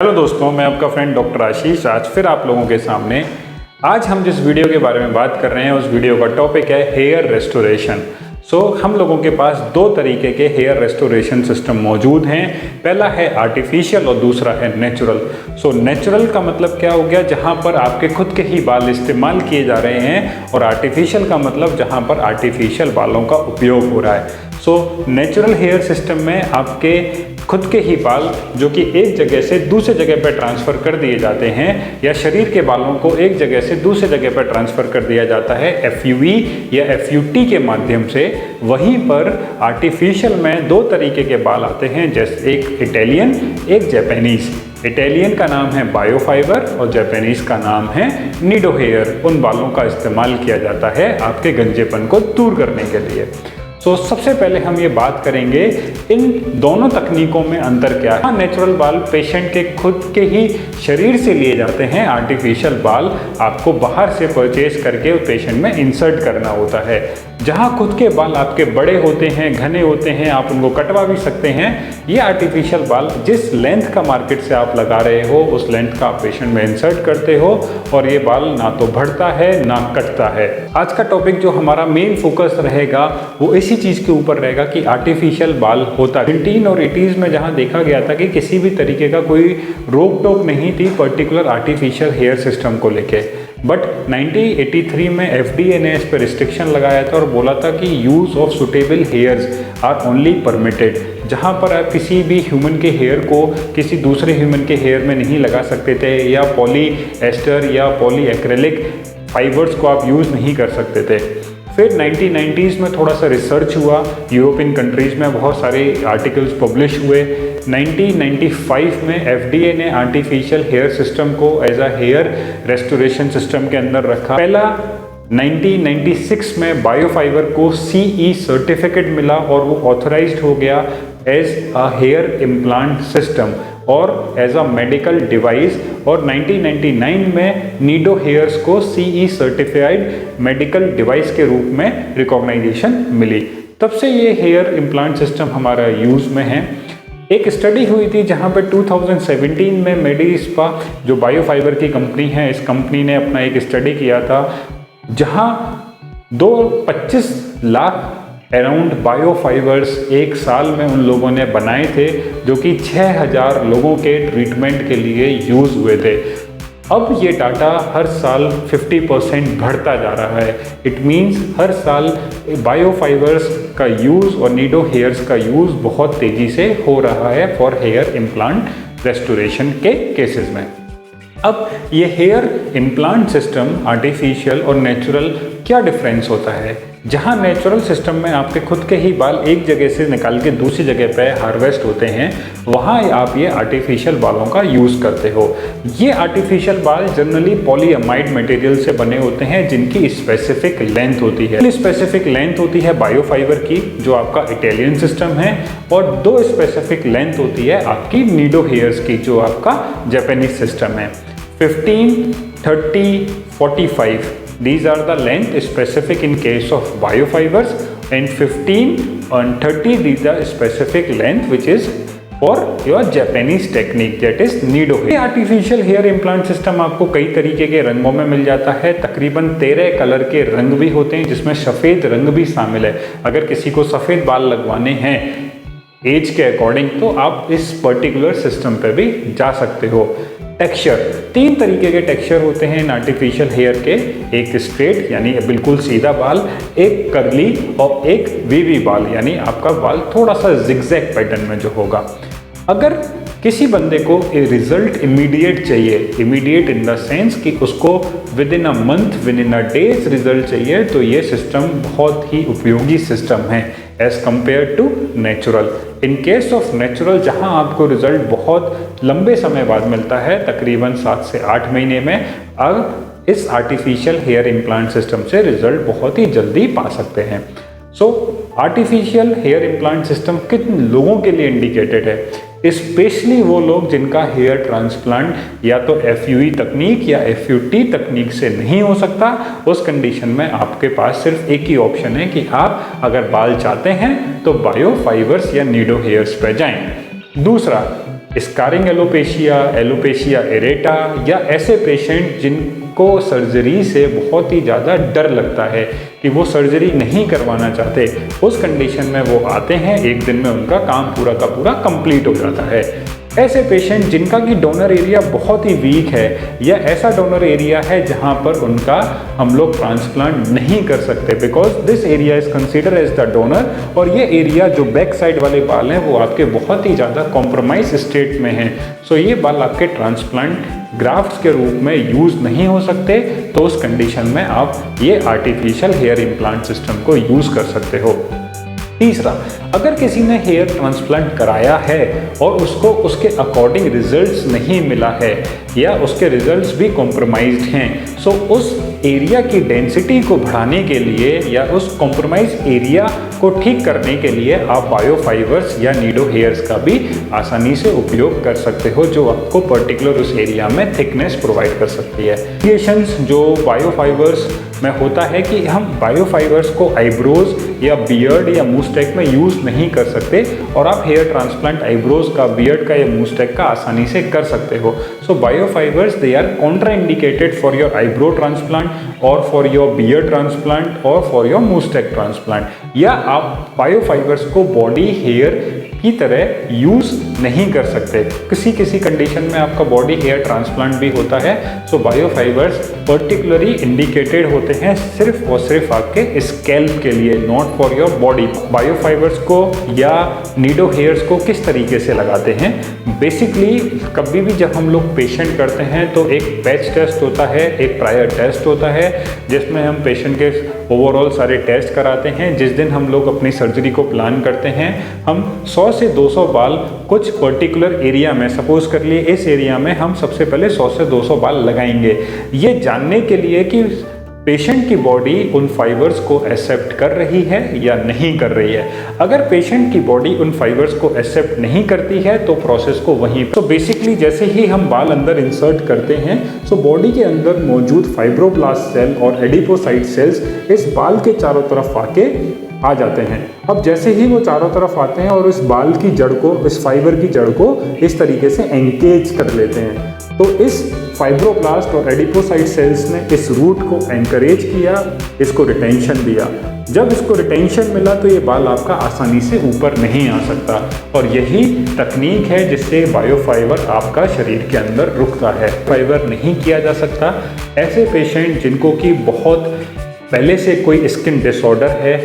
Hello दोस्तों, मैं आपका फ्रेंड डॉक्टर आशीष आज फिर आप लोगों के सामने। आज हम जिस वीडियो के बारे में बात कर रहे हैं उस वीडियो का टॉपिक है हेयर रेस्टोरेशन। हम लोगों के पास दो तरीके के हेयर रेस्टोरेशन सिस्टम मौजूद हैं। पहला है आर्टिफिशियल और दूसरा है नेचुरल। नेचुरल का मतलब क्या हो गया, जहां पर आपके खुद के ही बाल इस्तेमाल किए जा रहे हैं, और आर्टिफिशियल का मतलब जहां पर आर्टिफिशियल बालों का उपयोग हो रहा है। नेचुरल हेयर सिस्टम में आपके खुद के ही बाल जो कि एक जगह से दूसरे जगह पर ट्रांसफ़र कर दिए जाते हैं, या शरीर के बालों को एक जगह से दूसरे जगह पर ट्रांसफ़र कर दिया जाता है FUE या FUT के माध्यम से। वहीं पर आर्टिफिशियल में दो तरीके के बाल आते हैं, जैसे एक इटालियन एक जापानीज़। इटालियन का नाम है बायोफाइबर और जापानीज़ का नाम है नीडो हेयर। उन बालों का इस्तेमाल किया जाता है आपके गंजेपन को दूर करने के लिए। सबसे पहले हम ये बात करेंगे इन दोनों तकनीकों में अंतर क्या है। नेचुरल बाल पेशेंट के खुद के ही शरीर से लिए जाते हैं, आर्टिफिशियल बाल आपको बाहर से परचेज करके पेशेंट में इंसर्ट करना होता है। जहां खुद के बाल आपके बड़े होते हैं, घने होते हैं, आप उनको कटवा भी सकते हैं। ये आर्टिफिशियल बाल जिस लेंथ का मार्केट से आप लगा रहे हो उस लेंथ का आप पेशेंट में इंसर्ट करते हो, और ये बाल ना तो बढ़ता है ना कटता है। आज का टॉपिक जो हमारा मेन फोकस रहेगा वो इसी चीज़ के ऊपर रहेगा कि आर्टिफिशियल बाल होता है। 19 और 80s में जहाँ देखा गया था कि किसी भी तरीके का कोई रोक टोक नहीं थी पर्टिकुलर आर्टिफिशियल हेयर सिस्टम को लेके, बट 1983 में FDA ने इस पर रिस्ट्रिक्शन लगाया था और बोला था कि use of suitable hairs are only permitted. जहाँ पर आप किसी भी ह्यूमन के हेयर को किसी दूसरे ह्यूमन के हेयर में नहीं लगा सकते थे, या पॉली एस्टर या पॉली एक्रेलिक फाइबर्स को आप यूज़ नहीं कर सकते थे। फिर 1990s में थोड़ा सा रिसर्च हुआ, यूरोपियन कंट्रीज़ में बहुत सारे आर्टिकल्स पब्लिश हुए। 1995 में FDA ने आर्टिफिशियल हेयर सिस्टम को as a hair restoration system के अंदर रखा। पहला 1996 में बायोफाइबर को CE सर्टिफिकेट मिला और वो ऑथराइज्ड हो गया as a hair implant system और एज अ मेडिकल डिवाइस। और 1999 में नीडो हेयर्स को CE सर्टिफाइड मेडिकल डिवाइस के रूप में रिकॉग्नाइजेशन मिली। तब से ये हेयर इम्प्लांट सिस्टम हमारा यूज़ में है। एक स्टडी हुई थी जहाँ पे 2017 में मेडिस्पा जो बायोफाइबर की कंपनी है, इस कंपनी ने अपना एक स्टडी किया था जहाँ 25 लाख अराउंड बायोफाइबर्स एक साल में उन लोगों ने बनाए थे, जो कि 6000 लोगों के ट्रीटमेंट के लिए यूज़ हुए थे। अब ये डाटा हर साल 50% बढ़ता जा रहा है। इट मीन्स हर साल बायोफाइबर्स का यूज़ और नीडो हेयर्स का यूज़ बहुत तेज़ी से हो रहा है फॉर हेयर इम्प्लांट रेस्टोरेशन के केसेस में। अब ये हेयर इम्प्लांट सिस्टम आर्टिफिशियल और नेचुरल क्या डिफरेंस होता है। जहाँ नेचुरल सिस्टम में आपके खुद के ही बाल एक जगह से निकाल के दूसरी जगह पे हार्वेस्ट होते हैं, वहाँ आप ये आर्टिफिशियल बालों का यूज़ करते हो। ये आर्टिफिशियल बाल जनरली पॉलीअमाइड मटेरियल से बने होते हैं जिनकी स्पेसिफिक लेंथ होती है। स्पेसिफिक लेंथ होती है बायोफाइबर की जो आपका इटालियन सिस्टम है, और दो स्पेसिफिक लेंथ होती है आपकी नीडो हेयर्स की जो आपका जापानीज सिस्टम है। 15, 30, 45 these are the length specific in case of biofibers, and 15 and 30 these are specific length which is for your Japanese technique that is Nido hair. Artificial hair implant system आपको कई तरीके के रंगों में मिल जाता है। तकरीबन 13 कलर के रंग भी होते हैं जिसमें सफ़ेद रंग भी शामिल है। अगर किसी को सफ़ेद बाल लगवाने हैं एज के अकॉर्डिंग तो आप इस पर्टिकुलर सिस्टम पे भी जा सकते हो। टेक्सचर, 3 तरीके के टेक्सचर होते हैं इन आर्टिफिशियल हेयर के, एक स्ट्रेट यानी बिल्कुल सीधा बाल, एक कर्ली और एक वीवी बाल यानी आपका बाल थोड़ा सा जिगजैग पैटर्न में जो होगा। अगर किसी बंदे को रिजल्ट इमीडिएट चाहिए, इमीडिएट इन द सेंस कि उसको within a month within a days result चाहिए, तो ये सिस्टम बहुत ही उपयोगी सिस्टम है as compare to natural. In case of natural जहां आपको रिजल्ट बहुत लंबे समय बाद मिलता है, तकरीबन 7 से 8 महीने में, अब इस आर्टिफिशियल हेयर इम्प्लांट सिस्टम से रिजल्ट बहुत ही जल्दी पा सकते हैं। आर्टिफिशियल हेयर इम्प्लांट सिस्टम किन लोगों के लिए इंडिकेटेड है? स्पेशली वो लोग जिनका हेयर ट्रांसप्लांट या तो FUE तकनीक या FUT तकनीक से नहीं हो सकता। उस कंडीशन में आपके पास सिर्फ एक ही ऑप्शन है कि आप अगर बाल चाहते हैं तो बायोफाइबर्स या नीडो हेयर्स पे जाएं। दूसरा, स्कारिंग एलोपेशिया, एलोपेशिया एरेटा, या ऐसे पेशेंट जिनको सर्जरी से बहुत ही ज़्यादा डर लगता है कि वो सर्जरी नहीं करवाना चाहते, उस कंडीशन में वो आते हैं, एक दिन में उनका काम पूरा का पूरा कंप्लीट हो जाता है। ऐसे पेशेंट जिनका कि डोनर एरिया बहुत ही वीक है, या ऐसा डोनर एरिया है जहां पर उनका हम लोग ट्रांसप्लांट नहीं कर सकते because this area is consider as the donor, और ये एरिया जो बैक साइड वाले बाल हैं वो आपके बहुत ही ज़्यादा कॉम्प्रोमाइज स्टेट में हैं। सो ये बाल आपके ट्रांसप्लांट ग्राफ्ट्स के रूप में यूज़ नहीं हो सकते, तो उस कंडीशन में आप ये आर्टिफिशियल हेयर इम्प्लांट सिस्टम को यूज़ कर सकते हो। तीसरा, अगर किसी ने हेयर ट्रांसप्लांट कराया है और उसको उसके अकॉर्डिंग रिजल्ट्स नहीं मिला है, या उसके रिजल्ट्स भी कॉम्प्रोमाइज्ड हैं, सो उस एरिया की डेंसिटी को बढ़ाने के लिए या उस कॉम्प्रोमाइज एरिया को ठीक करने के लिए आप बायोफाइबर्स या नीडो हेयर्स का भी आसानी से उपयोग कर सकते हो, जो आपको पर्टिकुलर उस एरिया में थिकनेस प्रोवाइड कर सकती है। वेरिएशंस जो बायोफाइबर्स में होता है कि हम बायोफाइबर्स को आईब्रोज या बियर्ड या मूस्टैक में यूज़ नहीं कर सकते, और आप हेयर ट्रांसप्लांट आईब्रोज का, बियर्ड का या मूस्टैक का आसानी से कर सकते हो। So biofibres they are contraindicated for your eyebrow transplant और फॉर योर बियर्ड ट्रांसप्लांट और फॉर योर मूस्टैक ट्रांसप्लांट, या आप बायोफाइबर्स को बॉडी हेयर की तरह यूज़ नहीं कर सकते। किसी किसी कंडीशन में आपका बॉडी हेयर ट्रांसप्लांट भी होता है, सो बायोफाइबर्स पर्टिकुलरली इंडिकेटेड होते हैं सिर्फ और सिर्फ आपके स्कैल्प के लिए, नॉट फॉर योर बॉडी। बायोफाइबर्स को या नीडो हेयर्स को किस तरीके से लगाते हैं? बेसिकली कभी भी जब हम लोग पेशेंट करते हैं तो एक पैच टेस्ट होता है, एक प्रायर टेस्ट होता है, जिसमें हम पेशेंट के ओवरऑल सारे टेस्ट कराते हैं। जिस दिन हम लोग अपनी सर्जरी को प्लान करते हैं, हम 100 से 200 बाल कुछ पर्टिकुलर एरिया में, सपोज कर लिए इस एरिया में हम सबसे पहले 100 से 200 बाल लगाएंगे, ये जानने के लिए कि पेशेंट की बॉडी उन फाइबर्स को एक्सेप्ट कर रही है या नहीं कर रही है। अगर पेशेंट की बॉडी उन फाइबर्स को एक्सेप्ट नहीं करती है तो प्रोसेस को वहीं तो बेसिकली जैसे ही हम बाल अंदर इंसर्ट करते हैं, सो बॉडी के अंदर मौजूद फाइब्रोब्लास्ट सेल और एडिपोसाइट सेल्स इस बाल के चारों तरफ आके आ जाते हैं। अब जैसे ही वो चारों तरफ आते हैं और इस बाल की जड़ को, इस फाइबर की जड़ को इस तरीके से एंकेज कर लेते हैं, तो इस फाइब्रोब्लास्ट और एडिपोसाइट सेल्स ने इस रूट को एनकरेज किया, इसको रिटेंशन दिया। जब इसको रिटेंशन मिला तो ये बाल आपका आसानी से ऊपर नहीं आ सकता, और यही तकनीक है जिससे बायोफाइबर आपका शरीर के अंदर रुकता है। फाइबर नहीं किया जा सकता। ऐसे पेशेंट जिनको कि बहुत पहले से कोई स्किन डिसऑर्डर है,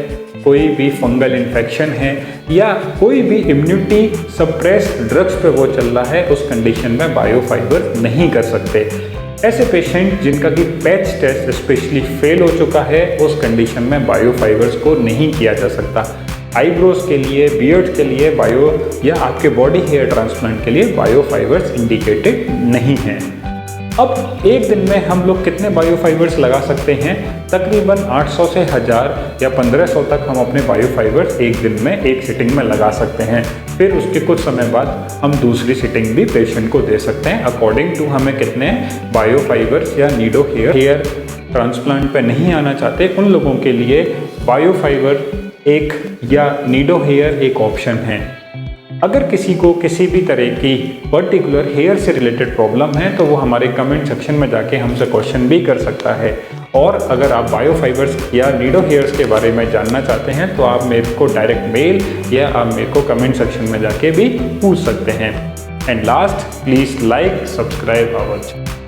कोई भी फंगल इन्फेक्शन है, या कोई भी इम्यूनिटी सप्रेस ड्रग्स पे वो चल रहा है, उस कंडीशन में बायोफाइबर नहीं कर सकते। ऐसे पेशेंट जिनका कि पैच टेस्ट स्पेशली फेल हो चुका है, उस कंडीशन में बायोफाइबर्स को नहीं किया जा सकता। आईब्रोज के लिए, बियर्ड के लिए बायो या आपके बॉडी हेयर ट्रांसप्लांट के लिए बायोफाइबर्स इंडिकेटेड नहीं हैं। अब एक दिन में हम लोग कितने बायोफाइबर्स लगा सकते हैं? तकरीबन 800 से 1000 या 1500 तक हम अपने बायोफाइबर्स एक दिन में एक सिटिंग में लगा सकते हैं। फिर उसके कुछ समय बाद हम दूसरी सिटिंग भी पेशेंट को दे सकते हैं, अकॉर्डिंग टू हमें कितने बायोफाइबर्स या नीडो हेयर ट्रांसप्लांट पे नहीं आना चाहते, उन लोगों के लिए बायोफाइबर एक या नीडो हेयर एक ऑप्शन है। अगर किसी को किसी भी तरह की पर्टिकुलर हेयर से रिलेटेड प्रॉब्लम है तो वो हमारे कमेंट सेक्शन में जाके हमसे क्वेश्चन भी कर सकता है। और अगर आप बायोफाइबर्स या नीडो हेयर्स के बारे में जानना चाहते हैं तो आप मेरे को डायरेक्ट मेल या आप मेरे को कमेंट सेक्शन में जाके भी पूछ सकते हैं। And last, please like, subscribe our channel.